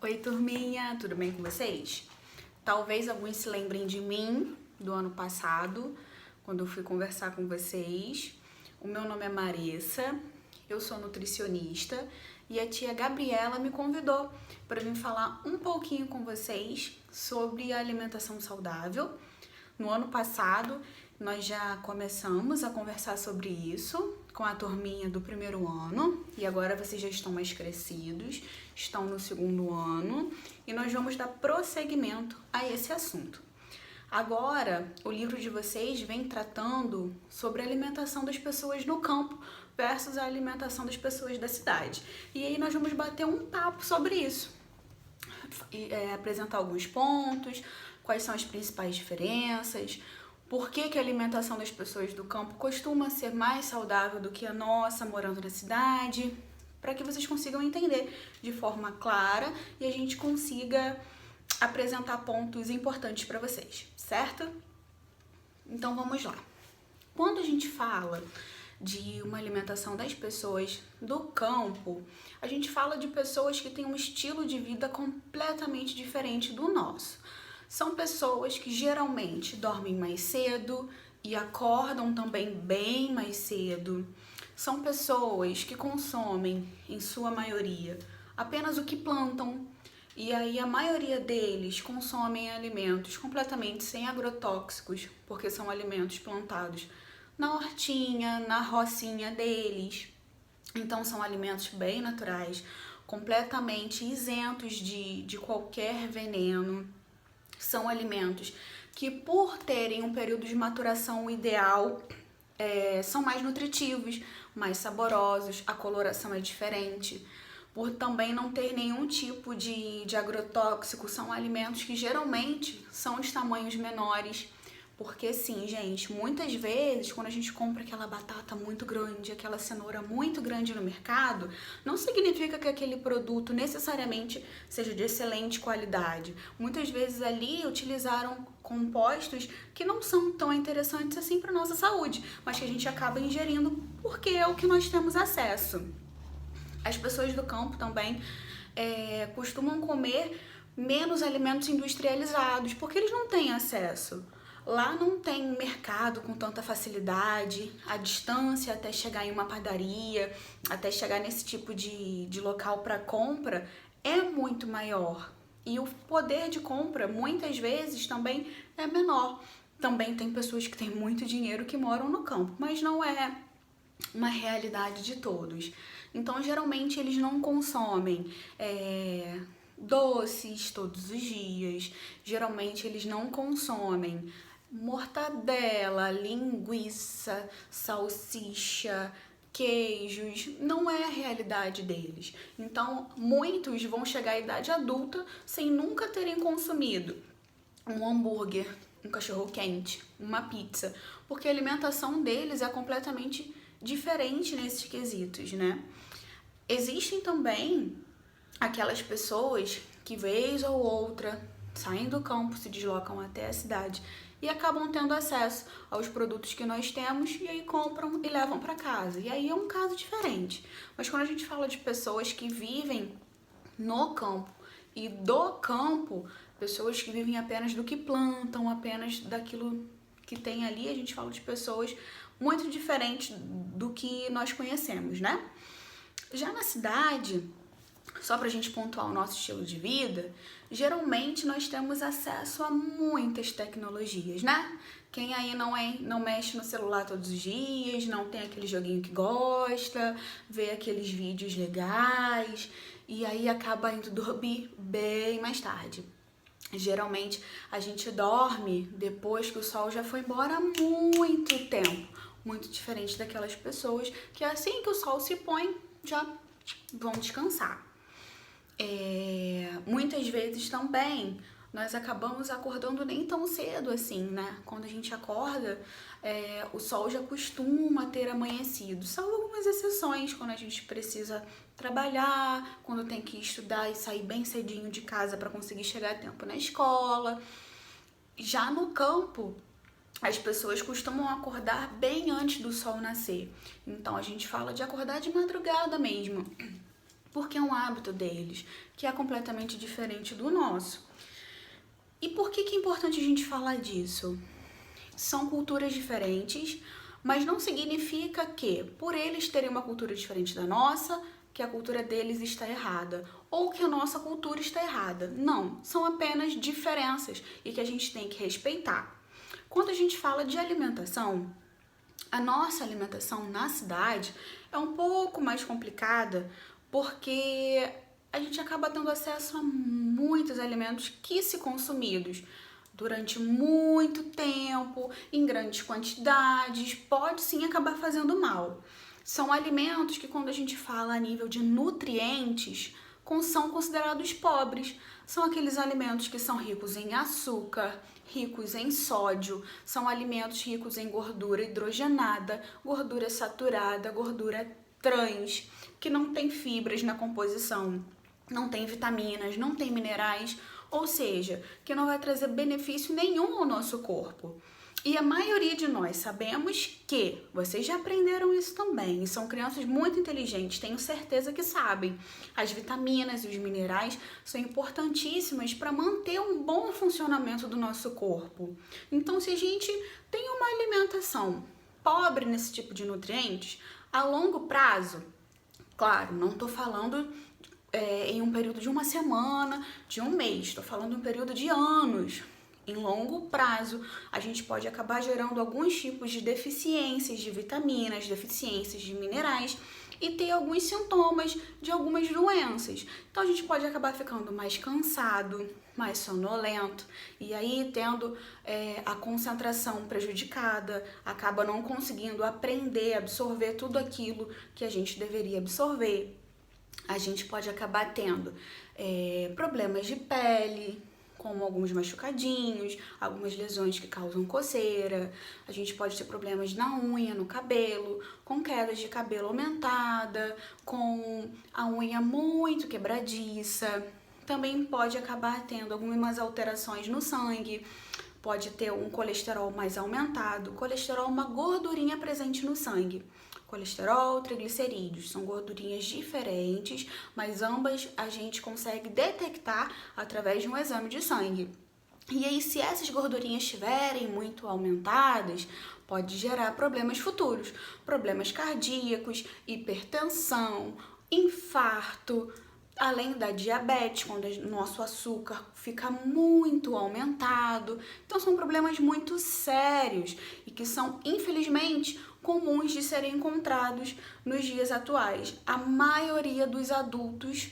Oi, turminha, tudo bem com vocês? Talvez alguns se lembrem de mim do ano passado, quando eu fui conversar com vocês. O meu nome é Marissa, eu sou nutricionista e a tia Gabriela me convidou para vir falar um pouquinho com vocês sobre a alimentação saudável. No ano passado, nós já começamos a conversar sobre isso com a turminha do primeiro ano e agora vocês já estão mais crescidos, estão no segundo ano e nós vamos dar prosseguimento a esse assunto. Agora, o livro de vocês vem tratando sobre a alimentação das pessoas no campo versus a alimentação das pessoas da cidade. E aí nós vamos bater um papo sobre isso. Apresentar alguns pontos, quais são as principais diferenças, por que a alimentação das pessoas do campo costuma ser mais saudável do que a nossa morando na cidade, para que vocês consigam entender de forma clara e a gente consiga apresentar pontos importantes para vocês, certo? Então vamos lá. Quando a gente fala de uma alimentação das pessoas do campo, a gente fala de pessoas que têm um estilo de vida completamente diferente do nosso. São pessoas que geralmente dormem mais cedo e acordam também bem mais cedo. São pessoas que consomem, em sua maioria, apenas o que plantam. E aí a maioria deles consomem alimentos completamente sem agrotóxicos, porque são alimentos plantados na hortinha, na rocinha deles. Então são alimentos bem naturais, completamente isentos de qualquer veneno. São alimentos que, por terem um período de maturação ideal, são mais nutritivos, mais saborosos, a coloração é diferente. Por também não ter nenhum tipo de agrotóxico, são alimentos que geralmente são de tamanhos menores. Porque sim, gente, muitas vezes quando a gente compra aquela batata muito grande, aquela cenoura muito grande no mercado, não significa que aquele produto necessariamente seja de excelente qualidade. Muitas vezes ali utilizaram compostos que não são tão interessantes assim para nossa saúde, mas que a gente acaba ingerindo porque é o que nós temos acesso. As pessoas do campo também costumam comer menos alimentos industrializados, porque eles não têm acesso. Lá não tem mercado com tanta facilidade, a distância até chegar em uma padaria, até chegar nesse tipo de local para compra é muito maior. E o poder de compra muitas vezes também é menor. Também tem pessoas que têm muito dinheiro que moram no campo, mas não é uma realidade de todos. Então, geralmente, eles não consomem doces todos os dias. Geralmente, eles não consomem mortadela, linguiça, salsicha, queijos. Não é a realidade deles. Então, muitos vão chegar à idade adulta sem nunca terem consumido um hambúrguer, um cachorro-quente, uma pizza, porque a alimentação deles é completamente diferente nesses quesitos, né? Existem também aquelas pessoas que vez ou outra saem do campo, se deslocam até a cidade e acabam tendo acesso aos produtos que nós temos e aí compram e levam para casa. E aí é um caso diferente. Mas quando a gente fala de pessoas que vivem no campo e do campo, pessoas que vivem apenas do que plantam, apenas daquilo que tem ali, a gente fala de pessoas muito diferentes do que nós conhecemos, né? Já na cidade, só pra gente pontuar o nosso estilo de vida, geralmente nós temos acesso a muitas tecnologias, né? Quem aí não mexe no celular todos os dias, não tem aquele joguinho que gosta, vê aqueles vídeos legais e aí acaba indo dormir bem mais tarde. Geralmente a gente dorme depois que o sol já foi embora há muito tempo, muito diferente daquelas pessoas que assim que o sol se põe já vão descansar. Muitas vezes também nós acabamos acordando nem tão cedo assim, né? Quando a gente acorda, o sol já costuma ter amanhecido, salvo algumas exceções, quando a gente precisa trabalhar, quando tem que estudar e sair bem cedinho de casa para conseguir chegar a tempo na escola. Já no campo, as pessoas costumam acordar bem antes do sol nascer. Então a gente fala de acordar de madrugada mesmo. porque é um hábito deles, que é completamente diferente do nosso. E por que é importante a gente falar disso? São culturas diferentes, mas não significa que, por eles terem uma cultura diferente da nossa, que a cultura deles está errada, ou que a nossa cultura está errada. Não, são apenas diferenças e que a gente tem que respeitar. Quando a gente fala de alimentação, a nossa alimentação na cidade é um pouco mais complicada, porque a gente acaba tendo acesso a muitos alimentos que, se consumidos durante muito tempo, em grandes quantidades, pode sim acabar fazendo mal. São alimentos que, quando a gente fala a nível de nutrientes, são considerados pobres. São aqueles alimentos que são ricos em açúcar, ricos em sódio, são alimentos ricos em gordura hidrogenada, gordura saturada, gordura trans, que não tem fibras na composição, não tem vitaminas, não tem minerais, ou seja, que não vai trazer benefício nenhum ao nosso corpo. E a maioria de nós sabemos que, vocês já aprenderam isso também, e são crianças muito inteligentes, tenho certeza que sabem. As vitaminas e os minerais são importantíssimas para manter um bom funcionamento do nosso corpo. Então, se a gente tem uma alimentação pobre nesse tipo de nutrientes, a longo prazo, claro, não estou falando em um período de uma semana, de um mês, estou falando em um período de anos. Em longo prazo, a gente pode acabar gerando alguns tipos de deficiências de vitaminas, deficiências de minerais e ter alguns sintomas de algumas doenças. Então, a gente pode acabar ficando mais cansado, mais sonolento e aí tendo a concentração prejudicada, acaba não conseguindo aprender, absorver tudo aquilo que a gente deveria absorver. A gente pode acabar tendo problemas de pele, como alguns machucadinhos, algumas lesões que causam coceira. A gente pode ter problemas na unha, no cabelo, com quedas de cabelo aumentada, com a unha muito quebradiça. Também pode acabar tendo algumas alterações no sangue, pode ter um colesterol mais aumentado. Colesterol é uma gordurinha presente no sangue. Colesterol, triglicerídeos, são gordurinhas diferentes, mas ambas a gente consegue detectar através de um exame de sangue. E aí, se essas gordurinhas estiverem muito aumentadas, pode gerar problemas futuros, problemas cardíacos, hipertensão, infarto, além da diabetes, quando o nosso açúcar fica muito aumentado. Então, são problemas muito sérios e que são, infelizmente, comuns de serem encontrados nos dias atuais. A maioria dos adultos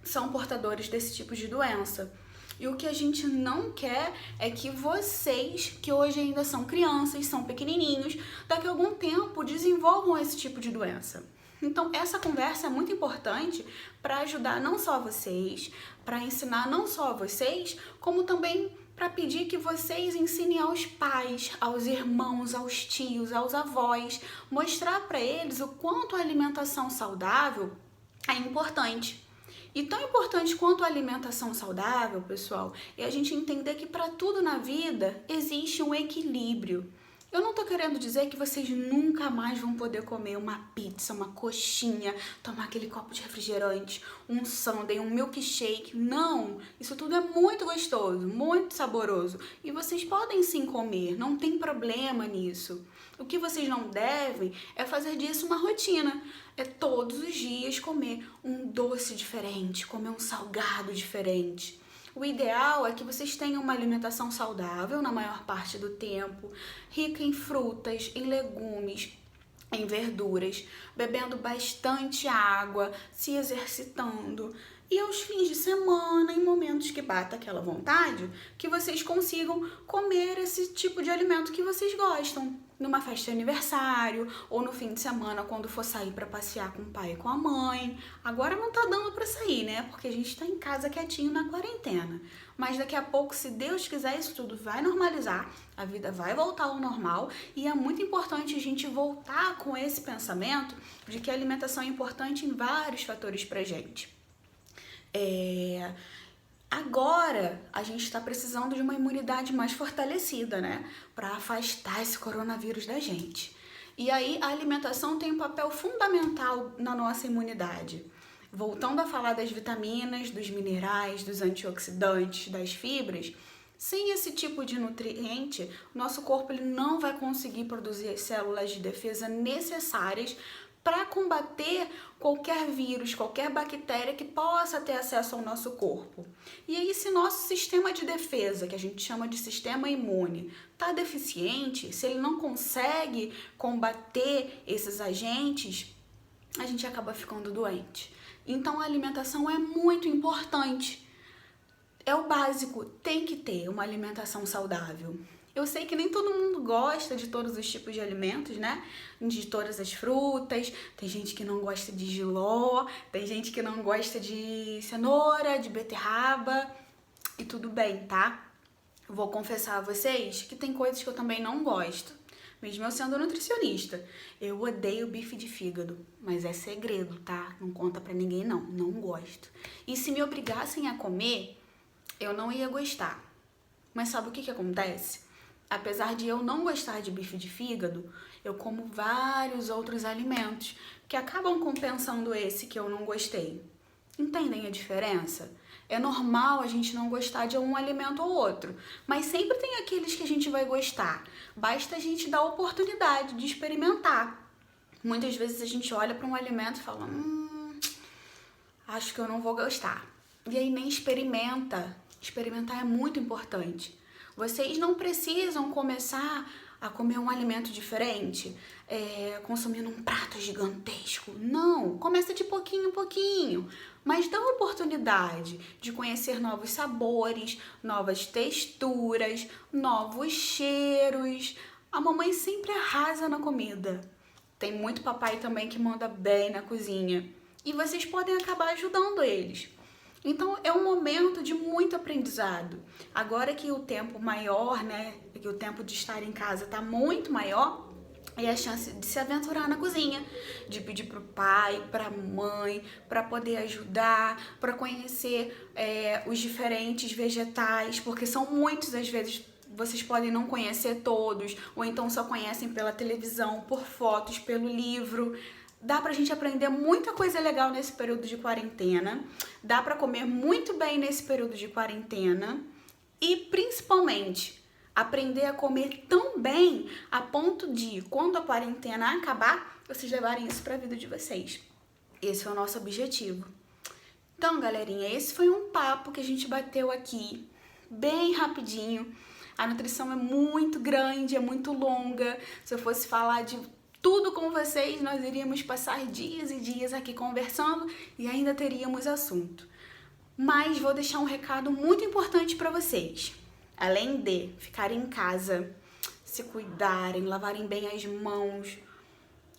são portadores desse tipo de doença. E o que a gente não quer é que vocês, que hoje ainda são crianças, são pequenininhos, daqui a algum tempo desenvolvam esse tipo de doença. Então, essa conversa é muito importante para ajudar não só vocês, para ensinar não só vocês, como também para pedir que vocês ensinem aos pais, aos irmãos, aos tios, aos avós, mostrar para eles o quanto a alimentação saudável é importante. E tão importante quanto a alimentação saudável, pessoal, é a gente entender que para tudo na vida existe um equilíbrio. Eu não tô querendo dizer que vocês nunca mais vão poder comer uma pizza, uma coxinha, tomar aquele copo de refrigerante, um sundae, um milkshake. Não! Isso tudo é muito gostoso, muito saboroso. E vocês podem sim comer, não tem problema nisso. O que vocês não devem é fazer disso uma rotina. É todos os dias comer um doce diferente, comer um salgado diferente. O ideal é que vocês tenham uma alimentação saudável na maior parte do tempo, rica em frutas, em legumes, em verduras, bebendo bastante água, se exercitando. E aos fins de semana, em momentos que bata aquela vontade, que vocês consigam comer esse tipo de alimento que vocês gostam. Numa festa de aniversário, ou no fim de semana, quando for sair para passear com o pai e com a mãe. Agora não tá dando para sair, né? Porque a gente tá em casa quietinho na quarentena. Mas daqui a pouco, se Deus quiser, isso tudo vai normalizar, a vida vai voltar ao normal, e é muito importante a gente voltar com esse pensamento de que a alimentação é importante em vários fatores pra gente. Agora, a gente está precisando de uma imunidade mais fortalecida, né? Para afastar esse coronavírus da gente. E aí a alimentação tem um papel fundamental na nossa imunidade. Voltando a falar das vitaminas, dos minerais, dos antioxidantes, das fibras, sem esse tipo de nutriente, nosso corpo ele não vai conseguir produzir as células de defesa necessárias para combater qualquer vírus, qualquer bactéria que possa ter acesso ao nosso corpo. E aí, se nosso sistema de defesa, que a gente chama de sistema imune, está deficiente, se ele não consegue combater esses agentes, a gente acaba ficando doente. Então, a alimentação é muito importante. É o básico, tem que ter uma alimentação saudável. Eu sei que nem todo mundo gosta de todos os tipos de alimentos, né? De todas as frutas. Tem gente que não gosta de jiló, tem gente que não gosta de cenoura, de beterraba. E tudo bem, tá? Vou confessar a vocês que tem coisas que eu também não gosto. Mesmo eu sendo nutricionista. Eu odeio bife de fígado, mas é segredo, tá? Não conta pra ninguém não, não gosto. E se me obrigassem a comer, eu não ia gostar. Mas sabe o que acontece? Apesar de eu não gostar de bife de fígado, eu como vários outros alimentos que acabam compensando esse que eu não gostei. Entendem a diferença? É normal a gente não gostar de um alimento ou outro, mas sempre tem aqueles que a gente vai gostar. Basta a gente dar a oportunidade de experimentar. Muitas vezes a gente olha para um alimento e fala, acho que eu não vou gostar. E aí nem experimenta. Experimentar é muito importante. Vocês não precisam começar a comer um alimento diferente, consumindo um prato gigantesco. Não, começa de pouquinho em pouquinho, mas dá a oportunidade de conhecer novos sabores, novas texturas, novos cheiros. A mamãe sempre arrasa na comida. Tem muito papai também que manda bem na cozinha e vocês podem acabar ajudando eles. Então, é um momento de muito aprendizado. Agora que o tempo maior, né, que o tempo de estar em casa está muito maior, é a chance de se aventurar na cozinha, de pedir pro pai, pra mãe, para poder ajudar, para conhecer os diferentes vegetais, porque são muitos, às vezes, vocês podem não conhecer todos, ou então só conhecem pela televisão, por fotos, pelo livro. Dá pra gente aprender muita coisa legal nesse período de quarentena, dá pra comer muito bem nesse período de quarentena e, principalmente, aprender a comer tão bem a ponto de, quando a quarentena acabar, vocês levarem isso pra vida de vocês. Esse é o nosso objetivo. Então, galerinha, esse foi um papo que a gente bateu aqui, bem rapidinho. A nutrição é muito grande, é muito longa. Se eu fosse falar de tudo com vocês, nós iríamos passar dias e dias aqui conversando e ainda teríamos assunto. Mas vou deixar um recado muito importante para vocês. Além de ficarem em casa, se cuidarem, lavarem bem as mãos,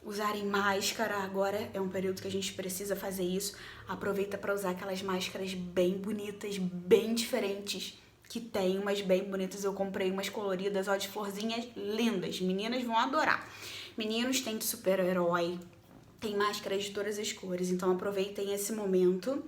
usarem máscara, agora é um período que a gente precisa fazer isso. Aproveita para usar aquelas máscaras bem bonitas, bem diferentes, que tem umas bem bonitas. Eu comprei umas coloridas, ó, de florzinhas lindas. Meninas vão adorar. Meninos, tem de super-herói, tem máscaras de todas as cores, então aproveitem esse momento.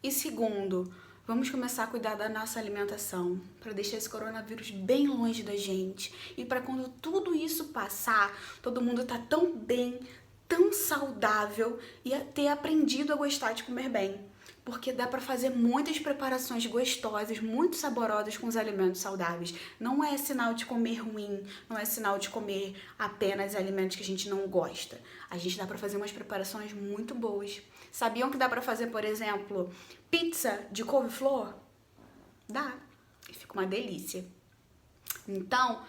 E segundo, vamos começar a cuidar da nossa alimentação, para deixar esse coronavírus bem longe da gente. E para quando tudo isso passar, todo mundo tá tão bem, tão saudável e ter aprendido a gostar de comer bem. Porque dá para fazer muitas preparações gostosas, muito saborosas com os alimentos saudáveis. Não é sinal de comer ruim, não é sinal de comer apenas alimentos que a gente não gosta. A gente dá para fazer umas preparações muito boas. Sabiam que dá para fazer, por exemplo, pizza de couve-flor? Dá. E fica uma delícia. Então,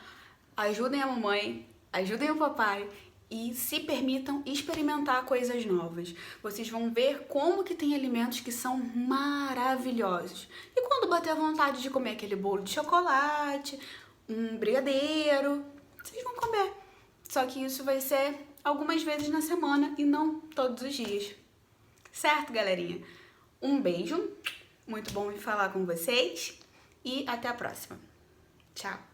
ajudem a mamãe, ajudem o papai e se permitam experimentar coisas novas. Vocês vão ver como que tem alimentos que são maravilhosos. E quando bater a vontade de comer aquele bolo de chocolate, um brigadeiro, vocês vão comer. Só que isso vai ser algumas vezes na semana e não todos os dias. Certo, galerinha? Um beijo, muito bom de falar com vocês e até a próxima. Tchau!